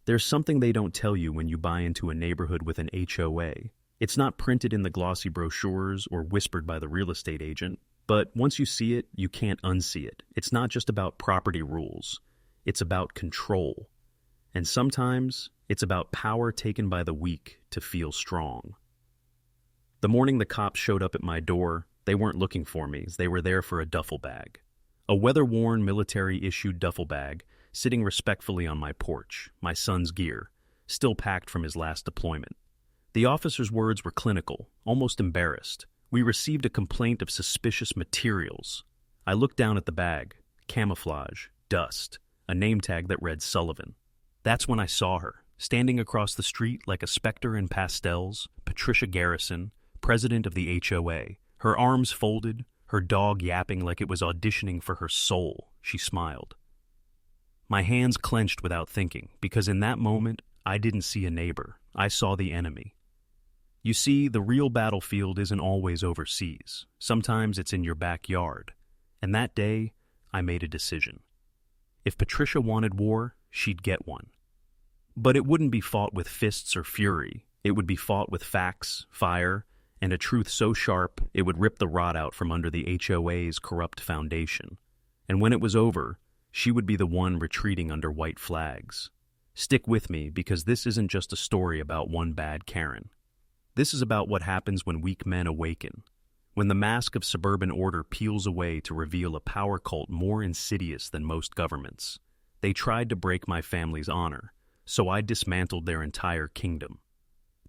There's something they don't tell you when you buy into a neighborhood with an HOA. It's not printed in the glossy brochures or whispered by the real estate agent, but once you see it, you can't unsee it. It's not just about property rules. It's about control. And sometimes, it's about power taken by the weak to feel strong. The morning the cops showed up at my door, they weren't looking for me. They were there for a duffel bag. A weather-worn, military-issued duffel bag sitting respectfully on my porch, my son's gear, still packed from his last deployment. The officer's words were clinical, almost embarrassed. We received a complaint of suspicious materials. I looked down at the bag. Camouflage, dust, a name tag that read Sullivan. That's when I saw her, standing across the street like a specter in pastels, Patricia Garrison, president of the HOA, her arms folded, her dog yapping like it was auditioning for her soul. She smiled. My hands clenched without thinking, because in that moment, I didn't see a neighbor. I saw the enemy. You see, the real battlefield isn't always overseas. Sometimes it's in your backyard. And that day, I made a decision. If Patricia wanted war, she'd get one. But it wouldn't be fought with fists or fury. It would be fought with facts, fire, and a truth so sharp it would rip the rot out from under the HOA's corrupt foundation. And when it was over, she would be the one retreating under white flags. Stick with me, because this isn't just a story about one bad Karen. This is about what happens when weak men awaken, when the mask of suburban order peels away to reveal a power cult more insidious than most governments. They tried to break my family's honor, so I dismantled their entire kingdom.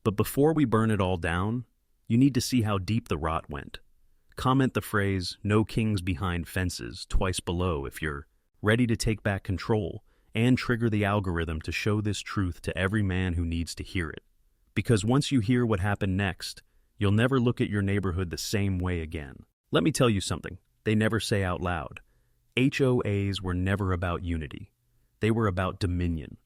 But before we burn it all down, you need to see how deep the rot went. Comment the phrase, "No kings behind fences," twice below if you're ready to take back control, and trigger the algorithm to show this truth to every man who needs to hear it. Because once you hear what happened next, you'll never look at your neighborhood the same way again. Let me tell you something they never say out loud. HOAs were never about unity. They were about dominion.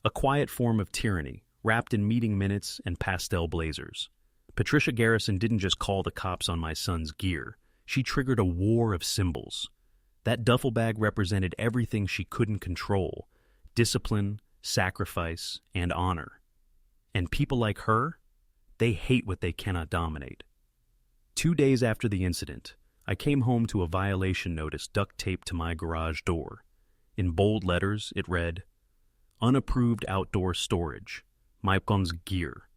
A quiet form of tyranny, wrapped in meeting minutes and pastel blazers. Patricia Garrison didn't just call the cops on my son's gear. She triggered a war of symbols. That duffel bag represented everything she couldn't control: discipline, sacrifice, and honor. And people like her, they hate what they cannot dominate. 2 days after the incident, I came home to a violation notice duct taped to my garage door. In bold letters, it read, "Unapproved outdoor storage. My son's gear.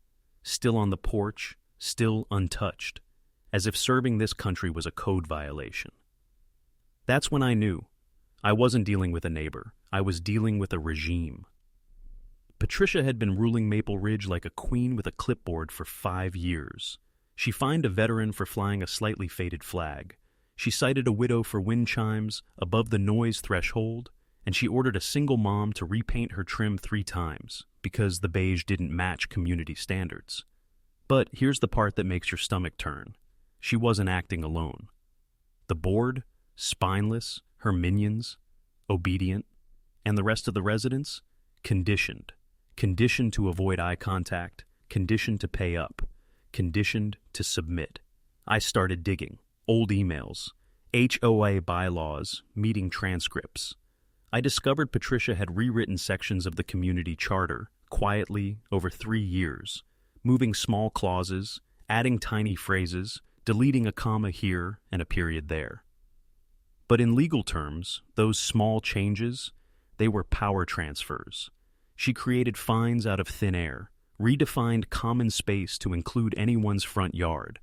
Still on the porch, still untouched. As if serving this country was a code violation." That's when I knew. I wasn't dealing with a neighbor. I was dealing with a regime. Patricia had been ruling Maple Ridge like a queen with a clipboard for 5 years. She fined a veteran for flying a slightly faded flag. She cited a widow for wind chimes above the noise threshold, and she ordered a single mom to repaint her trim 3 times because the beige didn't match community standards. But here's the part that makes your stomach turn. She wasn't acting alone. The board, spineless, her minions, obedient, and the rest of the residents, conditioned. Conditioned to avoid eye contact, conditioned to pay up, conditioned to submit. I started digging. Old emails, HOA bylaws, meeting transcripts. I discovered Patricia had rewritten sections of the community charter, quietly, over 3 years, moving small clauses, adding tiny phrases, deleting a comma here and a period there. But in legal terms, those small changes, they were power transfers. She created fines out of thin air, redefined common space to include anyone's front yard,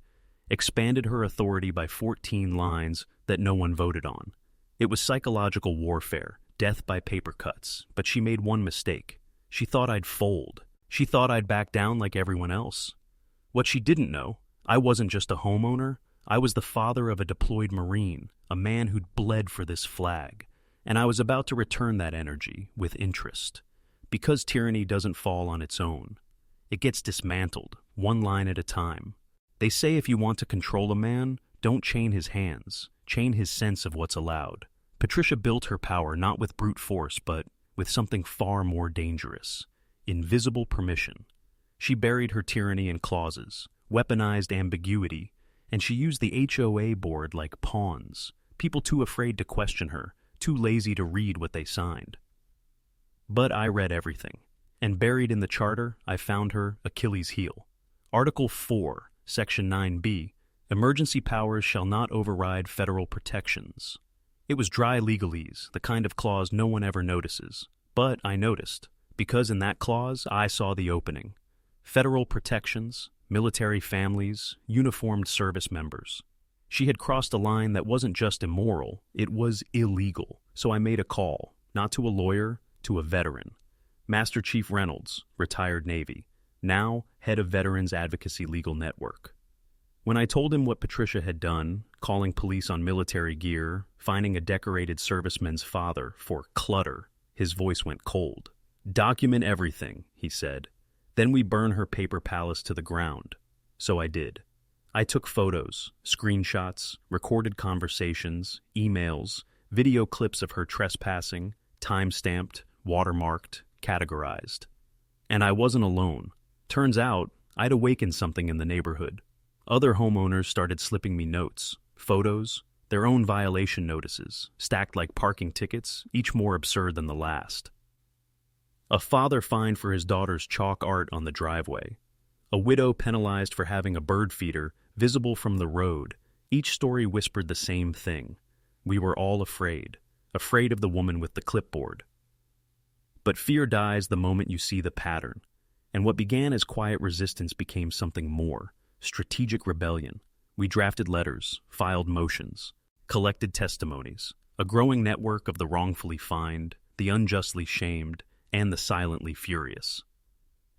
expanded her authority by 14 lines that no one voted on. It was psychological warfare, death by paper cuts, but she made one mistake. She thought I'd fold. She thought I'd back down like everyone else. What she didn't know, I wasn't just a homeowner, I was the father of a deployed Marine, a man who'd bled for this flag, and I was about to return that energy with interest. Because tyranny doesn't fall on its own. It gets dismantled, one line at a time. They say if you want to control a man, don't chain his hands, chain his sense of what's allowed. Patricia built her power not with brute force, but with something far more dangerous: invisible permission. She buried her tyranny in clauses, weaponized ambiguity, and she used the HOA board like pawns, people too afraid to question her, too lazy to read what they signed. But I read everything. And buried in the charter, I found her Achilles' heel. Article 4, Section 9b, emergency powers shall not override federal protections. It was dry legalese, the kind of clause no one ever notices. But I noticed, because in that clause I saw the opening. Federal protections, military families, uniformed service members. She had crossed a line that wasn't just immoral, it was illegal. So I made a call, not to a lawyer, to a veteran. Master Chief Reynolds, retired Navy, now head of Veterans Advocacy Legal Network. When I told him what Patricia had done, calling police on military gear, finding a decorated serviceman's father for clutter, his voice went cold. "Document everything," he said. "Then we burn her paper palace to the ground." So I did. I took photos, screenshots, recorded conversations, emails, video clips of her trespassing, time-stamped, watermarked, categorized. And I wasn't alone. Turns out, I'd awakened something in the neighborhood. Other homeowners started slipping me notes, photos, their own violation notices, stacked like parking tickets, each more absurd than the last. A father fined for his daughter's chalk art on the driveway. A widow penalized for having a bird feeder visible from the road. Each story whispered the same thing. We were all afraid of the woman with the clipboard. But fear dies the moment you see the pattern, and what began as quiet resistance became something more. Strategic rebellion. We drafted letters, filed motions, collected testimonies, a growing network of the wrongfully fined, the unjustly shamed, and the silently furious.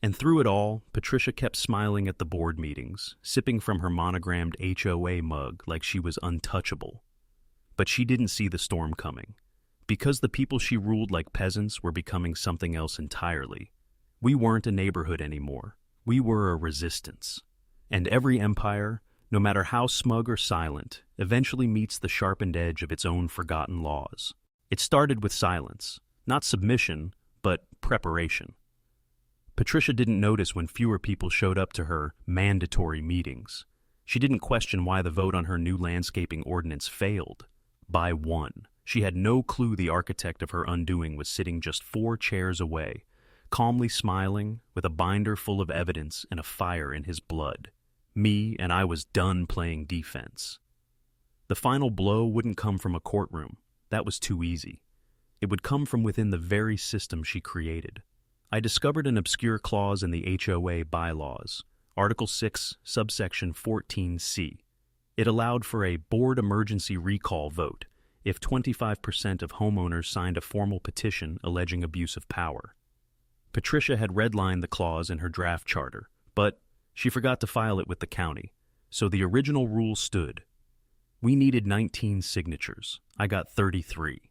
And through it all, Patricia kept smiling at the board meetings, sipping from her monogrammed HOA mug like she was untouchable. But she didn't see the storm coming, because the people she ruled like peasants were becoming something else entirely. We weren't a neighborhood anymore. We were a resistance. And every empire, no matter how smug or silent, eventually meets the sharpened edge of its own forgotten laws. It started with silence, not submission, but preparation. Patricia didn't notice when fewer people showed up to her mandatory meetings. She didn't question why the vote on her new landscaping ordinance failed. By one. She had no clue the architect of her undoing was sitting just 4 chairs away, calmly smiling, with a binder full of evidence and a fire in his blood. Me, and I was done playing defense. The final blow wouldn't come from a courtroom. That was too easy. It would come from within the very system she created. I discovered an obscure clause in the HOA bylaws, Article 6, subsection 14C. It allowed for a board emergency recall vote if 25% of homeowners signed a formal petition alleging abuse of power. Patricia had redlined the clause in her draft charter, but she forgot to file it with the county, so the original rule stood. We needed 19 signatures. I got 33.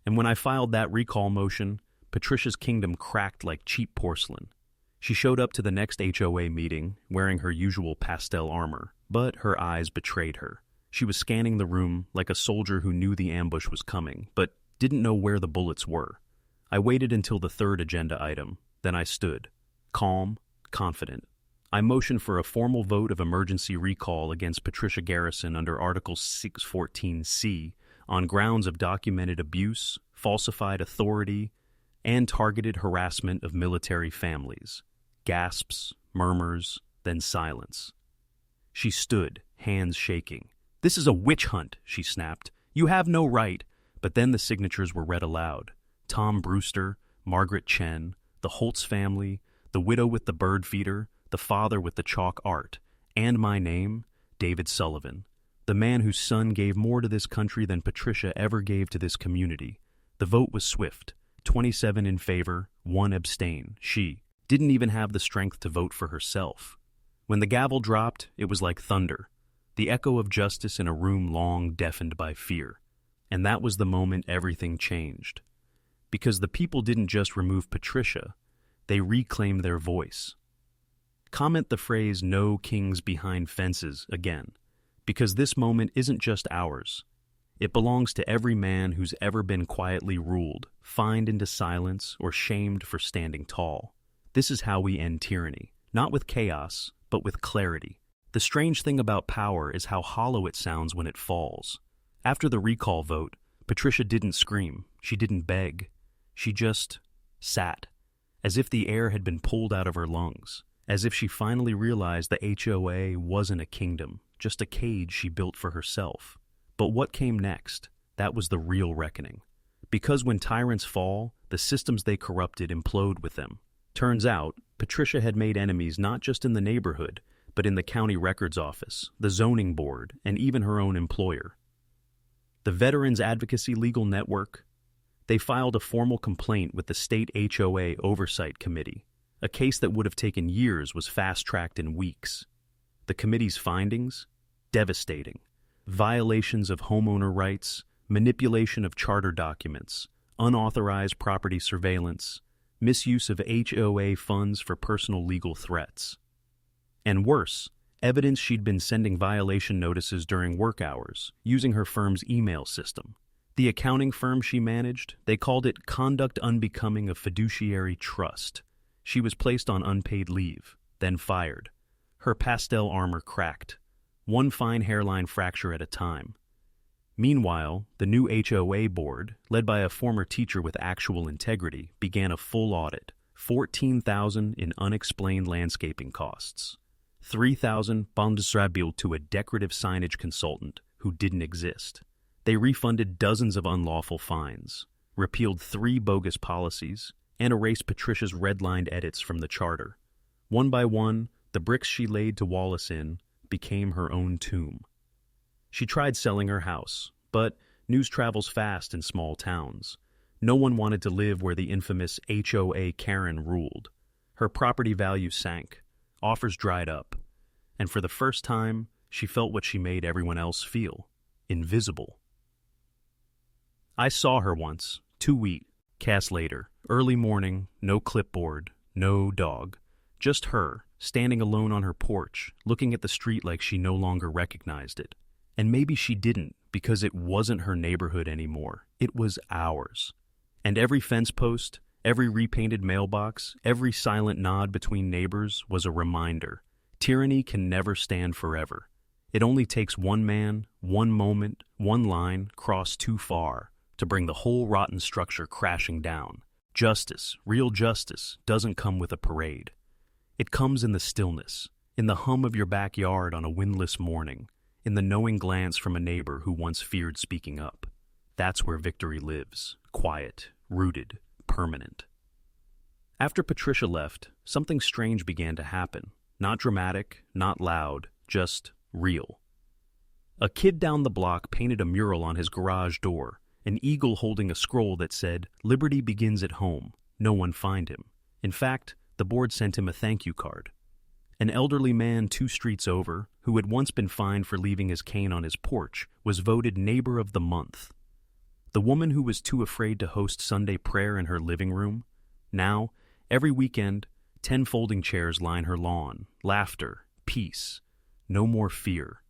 And when I filed that recall motion, Patricia's kingdom cracked like cheap porcelain. She showed up to the next HOA meeting, wearing her usual pastel armor, but her eyes betrayed her. She was scanning the room like a soldier who knew the ambush was coming, but didn't know where the bullets were. I waited until the third agenda item, then I stood, calm, confident. I motioned for a formal vote of emergency recall against Patricia Garrison under Article 614C on grounds of documented abuse, falsified authority, and targeted harassment of military families. Gasps, murmurs, then silence. She stood, hands shaking. "This is a witch hunt," she snapped. "You have no right." But then the signatures were read aloud. Tom Brewster, Margaret Chen, the Holtz family, the widow with the bird feeder, the father with the chalk art, and my name, David Sullivan, the man whose son gave more to this country than Patricia ever gave to this community. The vote was swift, 27 in favor, 1 abstain. She didn't even have the strength to vote for herself. When the gavel dropped, it was like thunder, the echo of justice in a room long deafened by fear. And that was the moment everything changed. Because the people didn't just remove Patricia, they reclaimed their voice. Comment the phrase "no kings behind fences" again, because this moment isn't just ours. It belongs to every man who's ever been quietly ruled, fined into silence, or shamed for standing tall. This is how we end tyranny, not with chaos, but with clarity. The strange thing about power is how hollow it sounds when it falls. After the recall vote, Patricia didn't scream, she didn't beg. She just sat, as if the air had been pulled out of her lungs, as if she finally realized the HOA wasn't a kingdom, just a cage she built for herself. But what came next? That was the real reckoning. Because when tyrants fall, the systems they corrupted implode with them. Turns out, Patricia had made enemies not just in the neighborhood, but in the county records office, the zoning board, and even her own employer. The Veterans Advocacy Legal Network, they filed a formal complaint with the state HOA Oversight Committee. A case that would have taken years was fast-tracked in weeks. The committee's findings? Devastating. Violations of homeowner rights, manipulation of charter documents, unauthorized property surveillance, misuse of HOA funds for personal legal threats. And worse, evidence she'd been sending violation notices during work hours, using her firm's email system. The accounting firm she managed, they called it conduct unbecoming of fiduciary trust. She was placed on unpaid leave, then fired. Her pastel armor cracked, one fine hairline fracture at a time. Meanwhile, the new HOA board, led by a former teacher with actual integrity, began a full audit, $14,000 in unexplained landscaping costs, $3,000 bildungsrabil to a decorative signage consultant who didn't exist. They refunded dozens of unlawful fines, repealed 3 bogus policies, and erased Patricia's redlined edits from the charter. One by one, the bricks she laid to wall us in became her own tomb. She tried selling her house, but news travels fast in small towns. No one wanted to live where the infamous HOA Karen ruled. Her property value sank, offers dried up, and for the first time, she felt what she made everyone else feel: invisible. I saw her once, 2 weeks later, early morning, no clipboard, no dog, just her, standing alone on her porch, looking at the street like she no longer recognized it. And maybe she didn't, because it wasn't her neighborhood anymore. It was ours. And every fence post, every repainted mailbox, every silent nod between neighbors was a reminder. Tyranny can never stand forever. It only takes one man, one moment, one line crossed too far to bring the whole rotten structure crashing down. Justice, real justice, doesn't come with a parade. It comes in the stillness, in the hum of your backyard on a windless morning, in the knowing glance from a neighbor who once feared speaking up. That's where victory lives, quiet, rooted, permanent. After Patricia left, something strange began to happen. Not dramatic, not loud, just real. A kid down the block painted a mural on his garage door, an eagle holding a scroll that said, "Liberty begins at home. No one find him." In fact, the board sent him a thank you card. An elderly man 2 streets over, who had once been fined for leaving his cane on his porch, was voted Neighbor of the Month. The woman who was too afraid to host Sunday prayer in her living room, now, every weekend, 10 folding chairs line her lawn, laughter, peace, no more fear.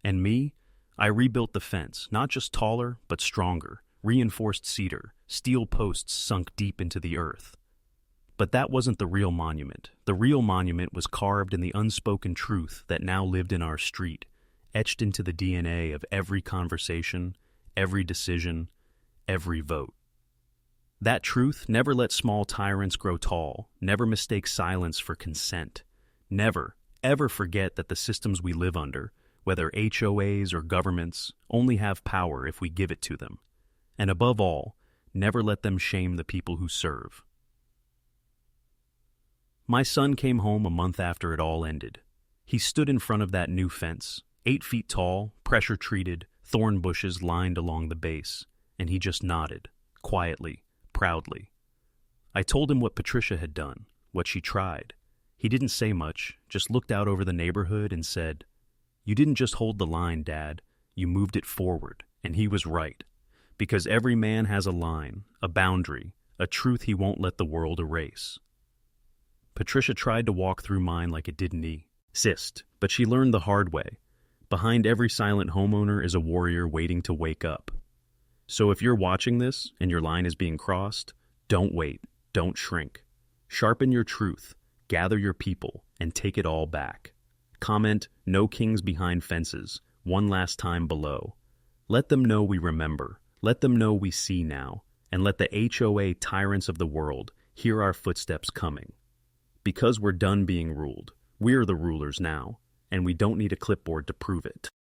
And me? I rebuilt the fence, not just taller, but stronger, reinforced cedar, steel posts sunk deep into the earth. But that wasn't the real monument. The real monument was carved in the unspoken truth that now lived in our street, etched into the DNA of every conversation, every decision, every vote. That truth: never let small tyrants grow tall, never mistake silence for consent, never, ever forget that the systems we live under, whether HOAs or governments, only have power if we give it to them. And above all, never let them shame the people who serve. My son came home a month after it all ended. He stood in front of that new fence, 8 feet tall, pressure-treated, thorn bushes lined along the base, and he just nodded, quietly, proudly. I told him what Patricia had done, what she tried. He didn't say much, just looked out over the neighborhood and said, "You didn't just hold the line, Dad. You moved it forward." And he was right, because every man has a line, a boundary, a truth he won't let the world erase. Patricia tried to walk through mine like it didn't exist, but she learned the hard way. Behind every silent homeowner is a warrior waiting to wake up. So if you're watching this and your line is being crossed, don't wait, don't shrink. Sharpen your truth, gather your people, and take it all back. Comment, "No kings behind fences," one last time below. Let them know we remember, let them know we see now, and let the HOA tyrants of the world hear our footsteps coming. Because we're done being ruled, we're the rulers now, and we don't need a clipboard to prove it.